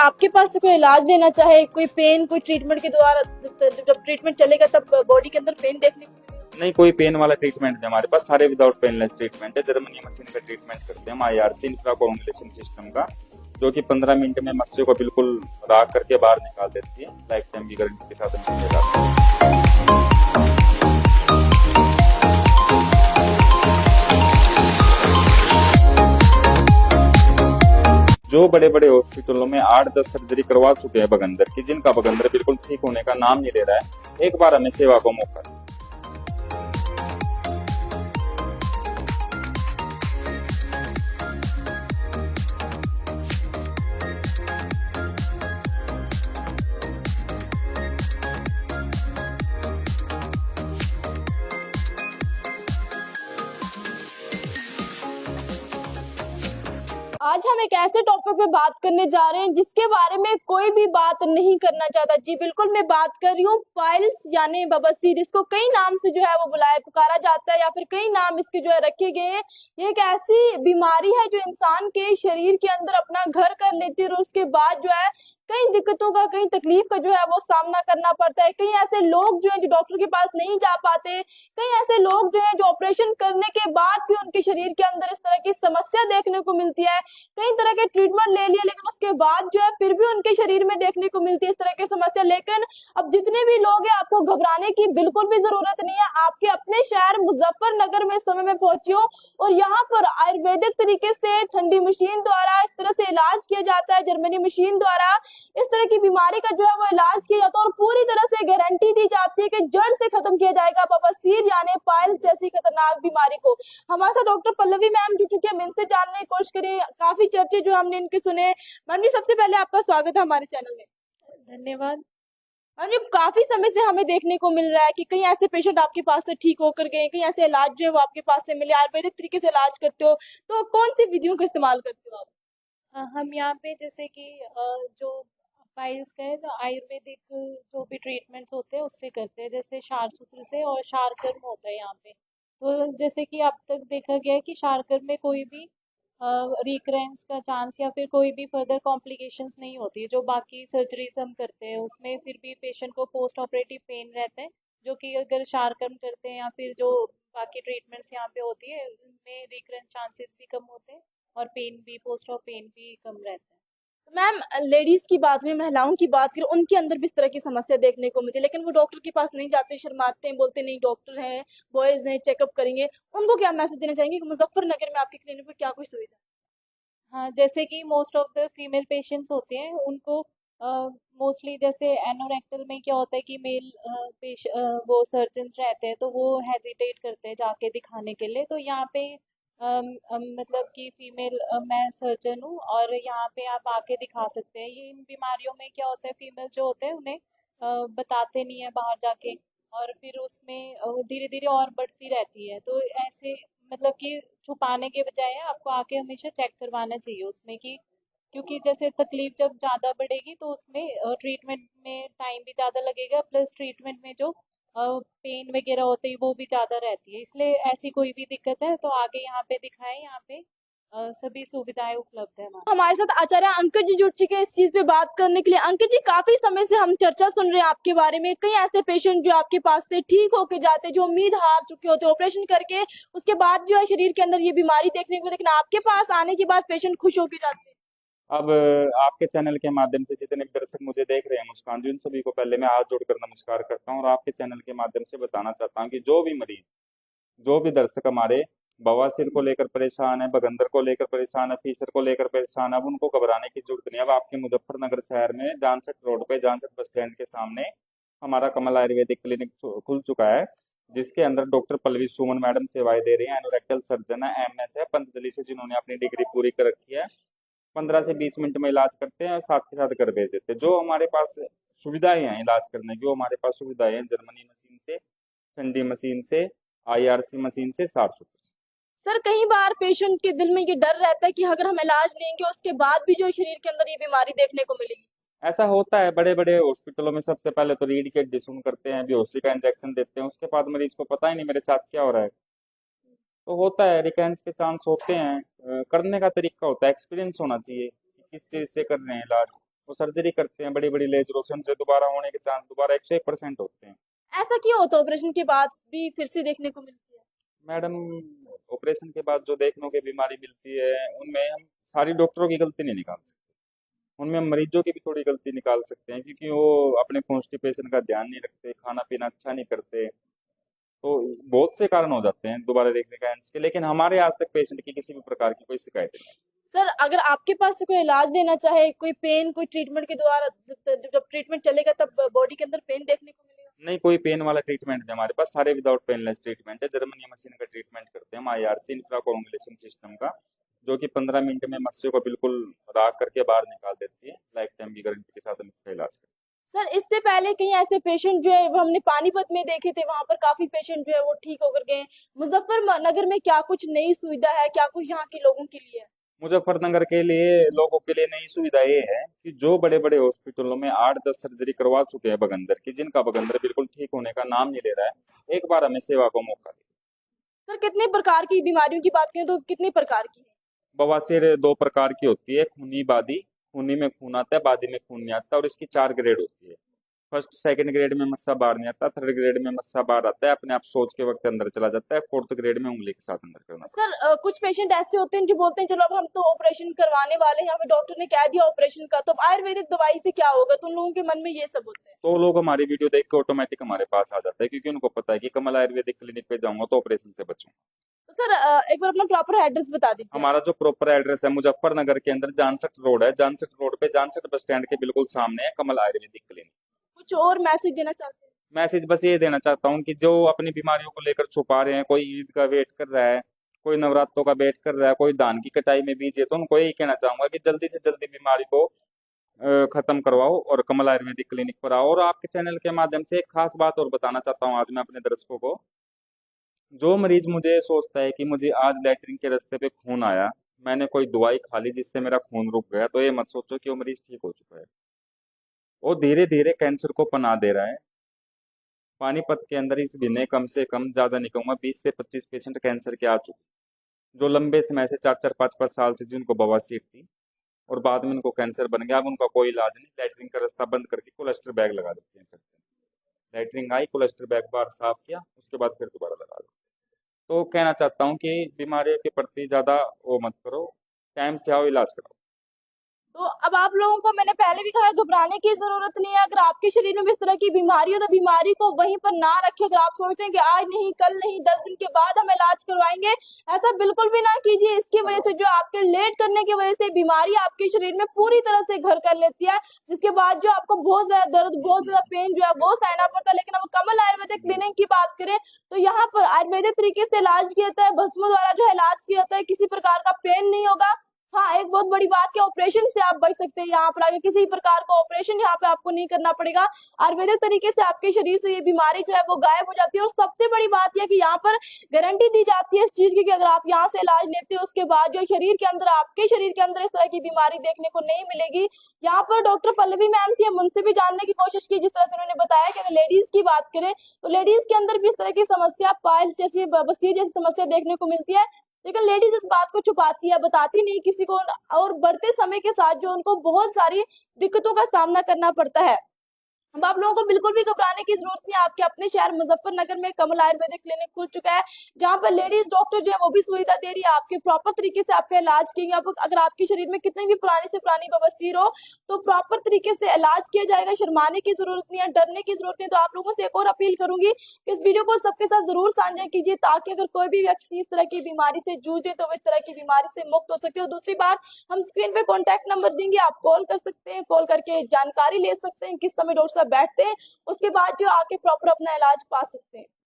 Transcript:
आपके पास से कोई इलाज लेना चाहे, कोई पेन, कोई ट्रीटमेंट के द्वारा, जब ट्रीटमेंट चलेगा तब बॉडी के अंदर पेन देखने को मिलेगा? नहीं, कोई पेन वाला ट्रीटमेंट नहीं हमारे पास, सारे विदाउट पेनलेस ट्रीटमेंट है। जर्मनी मशीन का ट्रीटमेंट करते हैं हम, IRC इंफ्रा कोगुलेशन सिस्टम का, जो कि 15 मिनट में मस्से को बिल्कुल राख करके बाहर निकाल देती है। लाइफ टाइम की गारंटी के साथ हमें मिलेगा। जो बड़े बड़े हॉस्पिटलों में 8-10 सर्जरी करवा चुके हैं बगंदर की, जिनका बगंदर बिल्कुल ठीक होने का नाम नहीं ले रहा है, एक बार हमें सेवा को मौका दें। आज हम एक ऐसे टॉपिक पे बात करने जा रहे हैं जिसके बारे में कोई भी बात नहीं करना चाहता। जी बिल्कुल, मैं बात कर रही हूँ पाइल्स यानी बवासीर। इसको कई नाम से जो है वो पुकारा जाता है, या फिर कई नाम इसके जो है रखे गए हैं। ये एक ऐसी बीमारी है जो इंसान के शरीर के अंदर अपना घर कर लेती है, और उसके बाद जो है कई दिक्कतों का, कई तकलीफ का जो है वो सामना करना पड़ता है। कई ऐसे लोग जो है जो डॉक्टर के पास नहीं जा पाते, कई ऐसे लोग जो है जो ऑपरेशन करने के बाद भी उनके शरीर के अंदर इस तरह की समस्या देखने को मिलती है। कई तरह के ट्रीटमेंट ले लिए, लेकिन उसके बाद जो है फिर भी उनके शरीर में देखने को मिलती है इस तरह की समस्या। लेकिन अब जितने भी लोग हैं, आपको घबराने की बिल्कुल भी जरूरत नहीं है। आपके अपने शहर मुजफ्फरनगर में इस समय में पहुंची हो, और यहाँ पर आयुर्वेदिक तरीके से ठंडी मशीन द्वारा इस तरह से इलाज किया जाता है। जर्मनी मशीन द्वारा इस तरह की बीमारी का जो है वो इलाज किया जाता है, और पूरी तरह से गारंटी दी जाती है कि जड़ से खत्म किया जाएगा बवासीर यानी पाइल्स जैसी खतरनाक बीमारी को। हमारे साथ डॉक्टर पल्लवी मैम जुड़ चुकी है, हम इनसे जानने की कोशिश करें। काफी चर्चे जो हमने इनके सुने। मैम जी, सबसे पहले आपका स्वागत है हमारे चैनल में। धन्यवाद। मैम जी, काफी समय से हमें देखने को मिल रहा है कि कई ऐसे पेशेंट आपके पास से ठीक होकर गए, कई ऐसे इलाज जो है वो आपके पास से मिले। आयुर्वेदिक तरीके से इलाज करते हो, तो कौन सी विधियों का इस्तेमाल करते हो आप? हम यहाँ पे जैसे कि जो पाइल्स का है, तो आयुर्वेदिक जो भी ट्रीटमेंट्स होते हैं उससे करते हैं, जैसे क्षार सूत्र से, और क्षारकर्म होता है यहाँ पे। तो जैसे कि अब तक देखा गया है कि क्षारकर्म में कोई भी रिकरेंस का चांस या फिर कोई भी फर्दर कॉम्प्लिकेशंस नहीं होती है। जो बाकी सर्जरीज हम करते हैं उसमें फिर भी पेशेंट को पोस्ट ऑपरेटिव पेन रहता है, जो कि अगर क्षारकर्म करते हैं या फिर जो बाकी ट्रीटमेंट्स यहाँ पे होती है उनमें रिकरेंस चांसेस भी कम होते हैं, और पेन भी, पोस्ट ऑफ पेन भी कम रहता है। मैम, लेडीज की बात हुई, महिलाओं की बात करें, उनके अंदर भी इस तरह की समस्या देखने को मिलती है, लेकिन वो डॉक्टर के पास नहीं जाते, शर्माते हैं, बोलते नहीं डॉक्टर हैं, बॉयज हैं, चेकअप करेंगे। उनको क्या मैसेज देना चाहेंगे कि मुजफ्फरनगर में आपके क्लिनिक में क्या कोई सुविधा है? हाँ, जैसे कि most of the female patients होते हैं उनको मोस्टली जैसे एनोरेक्टल में क्या होता है कि मेल वो सर्जन्स रहते हैं, तो वो हेजिटेट करते हैं जाके दिखाने के लिए। तो यहाँ पे मतलब कि फीमेल मैं सर्जन हूँ, और यहाँ पे आप आके दिखा सकते हैं। ये इन बीमारियों में क्या होता है, फीमेल जो होते हैं उन्हें बताते नहीं है बाहर जाके, और फिर उसमें धीरे धीरे और बढ़ती रहती है। तो ऐसे मतलब कि छुपाने के बजाय आपको आके हमेशा चेक करवाना चाहिए उसमें कि, क्योंकि जैसे तकलीफ जब ज़्यादा बढ़ेगी तो उसमें ट्रीटमेंट में टाइम भी ज़्यादा लगेगा, प्लस ट्रीटमेंट में जो पेन वगैरह होते हैं वो भी ज़्यादा रहती है। इसलिए ऐसी कोई भी दिक्कत है तो आगे यहाँ पे दिखाएं, यहाँ पे सभी सुविधाएं उपलब्ध है हमारे। हमारे साथ आचार्य अंकित जी जुड़ चुके हैं इस चीज पे बात करने के लिए। अंकित जी, काफी समय से हम चर्चा सुन रहे हैं आपके बारे में। कई ऐसे पेशेंट जो आपके पास से ठीक होके जाते, जो उम्मीद हार चुके होते, ऑपरेशन करके उसके बाद जो है शरीर के अंदर ये बीमारी देखने को, लेकिन आपके पास आने के बाद पेशेंट खुश होके जाते हैं। अब आपके चैनल के माध्यम से जितने भी दर्शक मुझे देख रहे हैं मुस्कान जी, उन सभी को पहले मैं हाथ जोड़कर नमस्कार करता हूँ, और आपके चैनल के माध्यम से बताना चाहता हूँ कि जो भी मरीज, जो भी दर्शक हमारे बवासीर को लेकर परेशान है, बगंदर को लेकर परेशान है, फीसर को लेकर परेशान है, अब उनको घबराने की जरूरत नहीं है। अब आपके मुजफ्फरनगर शहर में जानसठ रोड पे, जानसठ बस स्टैंड के सामने हमारा कमल आयुर्वेदिक क्लिनिक खुल चुका है, जिसके अंदर डॉक्टर पल्लवी सुमन मैडम सेवाएं दे रही हैं। एनोरेक्टल सर्जन है, MS है पतंजलि से, जिन्होंने अपनी डिग्री पूरी कर रखी है। 15 से 20 मिनट में इलाज करते हैं और साथ के साथ घर भेज देते हैं। जो हमारे पास सुविधाएं हैं इलाज करने की, वो हमारे पास सुविधाएं हैं जर्मनी मशीन से, ठंडी मशीन से, IRC मशीन से, 700%। सर, कई बार पेशेंट के दिल में ये डर रहता है कि अगर हम इलाज लेंगे उसके बाद भी जो शरीर के अंदर ये बीमारी देखने को मिलेगी। ऐसा होता है बड़े बड़े हॉस्पिटलों में, सबसे पहले तो रीढ़ के डिसुन करते हैं, बेहोशी का इंजेक्शन देते हैं, उसके बाद मरीज को पता ही नहीं मेरे साथ क्या हो रहा है। तो होता है, रिकरेंस के चांस होते हैं। करने का तरीका होता है, एक्सपीरियंस होना चाहिए कि किस चीज से कर रहे हैं इलाज। वो सर्जरी करते हैं बड़ी बड़ी लेजरों से, उनसे दोबारा होने के चांस दोबारा 101% होते हैं। ऐसा क्यों होता है ऑपरेशन के बाद भी फिर से देखने को मिलती है? मैडम, ऑपरेशन के बाद जो देखने को बीमारी मिलती है उनमें हम सारी डॉक्टरों की गलती नहीं निकाल सकते, उनमें हम मरीजों की भी थोड़ी गलती निकाल सकते हैं, क्योंकि वो अपने कॉन्स्टिपेशन का ध्यान नहीं रखते, खाना पीना अच्छा नहीं करते, तो बहुत से कारण हो जाते हैं दोबारा देखने का के। लेकिन हमारे आज तक पेशेंट की किसी भी प्रकार की कोई शिकायत नहीं है। सर अगर आपके पास से कोई इलाज लेना चाहे, कोई पेन, कोई ट्रीटमेंट के द्वारा, जब ट्रीटमेंट चलेगा तब बॉडी के अंदर पेन देखने को मिलेगा? नहीं, कोई पेन वाला ट्रीटमेंट नहीं हमारे पास, सारे विदाउट पेनलेस ट्रीटमेंट है। जर्मनी मशीन का ट्रीटमेंट करते हैं हम, IRC इंफ्राकोगुलेशन सिस्टम का, जो कि 15 मिनट में मस्से को बिल्कुल राख करके बाहर निकाल देती है। लाइफ टाइम की गारंटी के साथ हम इसका इलाज करते हैं। सर इससे पहले कहीं ऐसे पेशेंट जो है वो हमने पानीपत में देखे थे, वहां पर काफी पेशेंट जो है वो ठीक होकर गए। मुजफ्फरनगर में क्या कुछ नई सुविधा है, क्या कुछ यहाँ के लोगों के लिए है? मुजफ्फरनगर के लिए लोगों के लिए नई सुविधा ये है कि जो बड़े बड़े हॉस्पिटलों में 8-10 सर्जरी करवा चुके हैं बगंदर की, जिनका बगंदर बिल्कुल ठीक होने का नाम नहीं ले रहा है, एक बार हमें सेवा को मौका दे। सर कितने प्रकार की बीमारियों की बात करें तो कितने प्रकार की है? बवासीर 2 प्रकार की होती है, खूनी बादी, खूनी में खून आता है, बादी में खून नहीं आता, और इसकी 4 ग्रेड होती है। फर्स्ट सेकंड ग्रेड में मस्सा बाहर नहीं आता, थर्ड ग्रेड में मस्सा बाहर आता है, अपने आप सोच के वक्त अंदर चला जाता है, फोर्थ ग्रेड में उंगली के साथ अंदर करना पड़ता है। सर कुछ पेशेंट ऐसे होते हैं जो बोलते हैं चलो अब हम तो ऑपरेशन करवाने वाले हैं, हमें डॉक्टर ने कह दिया ऑपरेशन का, तो अब आयुर्वेदिक दवाई से क्या होगा? तो उन लोगों के मन में ये सब होता है। तो लोग हमारी वीडियो देख के ऑटोमेटिक हमारे पास आ जाते हैं, क्योंकि उनको पता है कि कमल आयुर्वेदिक क्लिनिक पे जाऊंगा तो ऑपरेशन से बचूंगा। तो सर एक बार अपना प्रॉपर एड्रेस बता दीजिए। हमारा जो प्रॉपर एड्रेस है मुजफ्फरनगर के अंदर जानसठ रोड है, जानसठ रोड पे जानसठ बस स्टैंड के बिल्कुल सामने है कमल आयुर्वेदिक क्लिनिक। कुछ और मैसेज देना चाहते हैं? मैसेज बस ये देना चाहता हूँ कि जो अपनी बीमारियों को लेकर छुपा रहे हैं, कोई ईद का वेट कर रहा है, कोई नवरात्रों का वेट कर रहा है, कोई धान की कटाई में बिजी है, तो उनको यही कहना चाहूंगा कि जल्दी से जल्दी बीमारी को खत्म करवाओ और कमल आयुर्वेदिक क्लिनिक पर आओ। और आपके चैनल के माध्यम से एक खास बात और बताना चाहता हूँ आज मैं अपने दर्शकों को। जो मरीज मुझे सोचता है कि मुझे आज लैट्रिन के रास्ते पे खून आया, मैंने कोई दवाई खा ली जिससे मेरा खून रुक गया, तो ये मत सोचो कि वो मरीज ठीक हो चुका है। वो धीरे धीरे कैंसर को पनाह दे रहा है। पानीपत के अंदर इस महीने कम से कम, ज्यादा नहीं कहूंगा, 20 से 25 पेशेंट कैंसर के आ चुके, जो लंबे समय से 4-4, 5-5 साल से जिनको बवासीर थी और बाद में उनको कैंसर बन गया। अब उनका कोई इलाज नहीं, लैट्रिन का रास्ता बंद करके कोलेस्टर बैग लगा देते हैं सकते। लैट्रिन आई, कोलेस्टर बैग बाहर साफ किया, उसके बाद फिर दोबारा लगा दो। तो कहना चाहता हूँ कि बीमारियों के प्रति ज्यादा वो मत करो, टाइम से आओ, इलाज कराओ। तो अब आप लोगों को मैंने पहले भी कहा घबराने की जरूरत नहीं है। अगर आपके शरीर में इस तरह की बीमारी हो तो बीमारी को वहीं पर ना रखें। अगर आप सोचते हैं कि आज नहीं, कल नहीं, 10 दिन के बाद हम इलाज करवाएंगे, ऐसा बिल्कुल भी ना कीजिए। इसकी वजह से जो आपके लेट करने की वजह से बीमारी आपके शरीर में पूरी तरह से घर कर लेती है, जिसके बाद जो आपको बहुत ज्यादा दर्द, बहुत ज्यादा पेन जो है वो सहना पड़ता है। लेकिन अब कमल आयुर्वेदिक क्लिनिक की बात करें तो यहाँ पर आयुर्वेदिक तरीके से इलाज किया जाता है, भस्मों द्वारा जो है इलाज किया जाता है, किसी प्रकार का पेन नहीं होगा। हाँ, एक बहुत बड़ी बात है, ऑपरेशन से आप बच सकते हैं। यहाँ पर आगे किसी प्रकार का ऑपरेशन यहाँ पे आपको नहीं करना पड़ेगा। आयुर्वेदिक तरीके से आपके शरीर से ये बीमारी जो है वो गायब हो जाती है। और सबसे बड़ी बात यह कि यहाँ पर गारंटी दी जाती है इस चीज की कि अगर आप यहाँ से इलाज लेते हो उसके बाद जो शरीर के अंदर, आपके शरीर के अंदर इस तरह की बीमारी देखने को नहीं मिलेगी। यहाँ पर डॉक्टर पल्लवी मैम थी, हम उनसे भी जानने की कोशिश की। जिस तरह से उन्होंने बताया कि अगर लेडीज की बात करें तो लेडीज के अंदर भी इस तरह की समस्या, पाइल्स जैसी, बवासीर जैसी समस्या देखने को मिलती है। लेकिन लेडीज इस बात को छुपाती है, बताती नहीं किसी को, और बढ़ते समय के साथ जो उनको बहुत सारी दिक्कतों का सामना करना पड़ता है। अब आप लोगों को बिल्कुल भी घबराने की जरूरत नहीं है। आपके अपने शहर मुजफ्फरनगर में कमल आयुर्वेदिक क्लिनिक खुल चुका है, जहां पर लेडीज डॉक्टर जो है वो भी सुविधा दे रही है, आपके प्रॉपर तरीके से आपका इलाज किएंगे। आप अगर आपके शरीर में कितनी भी पुरानी से पुरानी बवासीर हो तो प्रॉपर तरीके से इलाज किया जाएगा। शर्माने की जरूरत नहीं है, डरने की जरूरत नहीं। तो आप लोगों से एक और अपील करूंगी कि इस वीडियो को सबके साथ जरूर साझा कीजिए, ताकि अगर कोई भी व्यक्ति इस तरह की बीमारी से जूझ रहे तो वो इस तरह की बीमारी से मुक्त हो सके। और दूसरी बात, हम स्क्रीन पे कॉन्टैक्ट नंबर देंगे, आप कॉल कर सकते हैं, कॉल करके जानकारी ले सकते हैं किस समय डॉक्टर साहब बैठते हैं, उसके बाद जो आके प्रॉपर अपना इलाज पा सकते हैं।